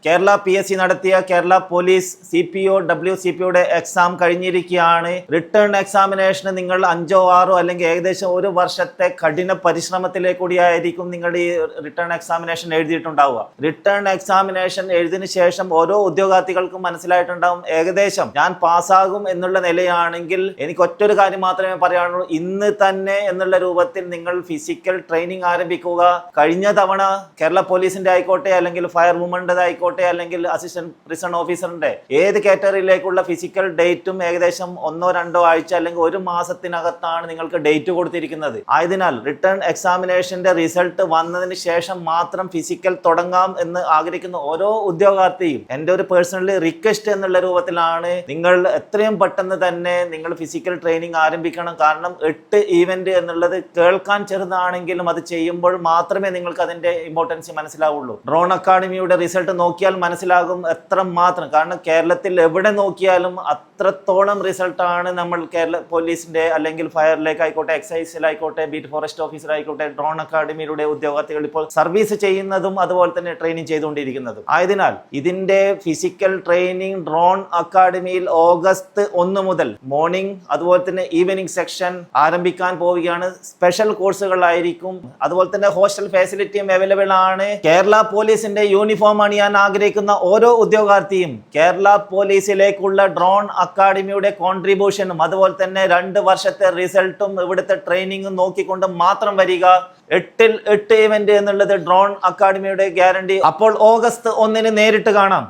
Kerala PSC നടത്തിയ Kerala police CPO WCPOയുടെ exam കഴിഞ്ഞിരിക്കുകയാണ്. Return എക്സാമിനേഷന് നിങ്ങൾ 5 or 6 അല്ലെങ്കിൽ ഏകദേശം 1 വർഷത്തെ കഠിന പരിശ്രമത്തിലേക്ക് കൂടിയായിരിക്കും നിങ്ങളുടെ ഈ റിട്ടേൺ എക്സാമിനേഷൻ എഴുതിയിട്ടുണ്ടാവുക. റിട്ടേൺ എക്സാമിനേഷൻ എഴുതിയതിനു ശേഷം ഓരോ ഉദ്യോഗാർത്ഥികൾക്കും മനസ്സിലായിട്ടുണ്ടാവും ഏകദേശം ഞാൻ പാസ്സാകും എന്നുള്ള നിലയാണെങ്കിൽ എനിക്ക് ഒറ്റൊരു കാര്യം മാത്രമേ പറയാനുള്ളൂ, ഇന്ന് തന്നെ എന്നുള്ള രൂപത്തിൽ നിങ്ങൾ ഫിസിക്കൽ ട്രെയിനിങ് ആരംഭിക്കുക. കഴിഞ്ഞ തവണ കേരള പോലീസിന്റെ ആയിക്കോട്ടെ, അല്ലെങ്കിൽ ഫയർ വുമന്റെ ആയിക്കോട്ടെ, അല്ലെങ്കിൽ അസിസ്റ്റന്റ് പ്രിസൺ ഓഫീസറിന്റെ ഏത് കാറ്റഗറിയിലേക്കുള്ള ഫിസിക്കൽ ഡേറ്റും ഏകദേശം 1-2 ആഴ്ച അല്ലെങ്കിൽ 1 മാസത്തിനകത്താണ് നിങ്ങൾക്ക് ഡേറ്റ് കൊടുത്തിരിക്കുന്നത്. ആയതിനാൽ റിട്ടേൺ എക്സാമിനേഷന്റെ റിസൾട്ട് വന്നതിന് ശേഷം മാത്രം ഫിസിക്കൽ തുടങ്ങാം എന്ന് ആഗ്രഹിക്കുന്ന ഓരോ ഉദ്യോഗാർത്ഥിയും എൻ്റെ ഒരു പേഴ്സണലി റിക്വസ്റ്റ് എന്നുള്ള രൂപത്തിലാണ് നിങ്ങൾ എത്രയും പെട്ടെന്ന് തന്നെ നിങ്ങൾ ഫിസിക്കൽ ട്രെയിനിങ് ആരംഭിക്കണം. കാരണം 8 ഈവന്റ് എന്നുള്ളത് കേൾക്കാൻ ചെറുതാണെങ്കിലും അത് ചെയ്യുമ്പോൾ മാത്രമേ നിങ്ങൾക്ക് അതിന്റെ ഇമ്പോർട്ടൻസ് മനസ്സിലാവുള്ളൂ. ഡ്രോൺ അക്കാഡമിയുടെ റിസൾട്ട് നോക്കിയാൽ മനസ്സിലാകും എത്ര മാത്രം. കാരണം കേരളത്തിൽ എവിടെ നോക്കിയാലും അത്രത്തോളം റിസൾട്ടാണ് നമ്മൾ കേരള പോലീസിന്റെ അല്ലെങ്കിൽ ഫയറിലേക്ക് ആയിക്കോട്ടെ, എക്സൈസിലായിക്കോട്ടെ, ബീറ്റ് ഫോറസ്റ്റ് ഓഫീസറായിക്കോട്ടെ, ഡ്രോൺ അക്കാഡമിയിലൂടെ ഉദ്യോഗാർത്ഥികൾ ഇപ്പോൾ സർവീസ് ചെയ്യുന്നതും അതുപോലെ തന്നെ ട്രെയിനിങ് ചെയ്തുകൊണ്ടിരിക്കുന്നതും. ആയതിനാൽ ഇതിന്റെ ഫിസിക്കൽ ട്രെയിനിങ് ഡ്രോൺ അക്കാഡമിയിൽ ഓഗസ്റ്റ് 1 മുതൽ മോർണിംഗ് അതുപോലെ തന്നെ ഈവനിങ് സെക്ഷൻ ആരംഭിക്കാൻ പോവുകയാണ്. സ്പെഷ്യൽ കോഴ്സുകളായിരിക്കും. അതുപോലെ തന്നെ ഹോസ്റ്റൽ ഫെസിലിറ്റിയും അവൈലബിൾ ആണ്. കേരള പോലീസിന്റെ യൂണിഫോം അണിയാൻ ആഗ്രഹിക്കുന്ന ഓരോ ഉദ്യോഗാർത്ഥിയും കേരള പോലീസിലേക്കുള്ള ഡ്രോൺ അക്കാഡമിയുടെ കോൺട്രിബ്യൂഷനും അതുപോലെ തന്നെ 2 വർഷത്തെ റിസൾട്ടും ഇവിടുത്തെ ട്രെയിനിങ്ങും നോക്കിക്കൊണ്ട് മാത്രം വരിക. 8-ൽ 8 ഇവന്റ് എന്നുള്ളത് ഡ്രോൺ അക്കാഡമിയുടെ ഗ്യാരണ്ടി. അപ്പോൾ ഓഗസ്റ്റ് 1 നേരിട്ട് കാണാം.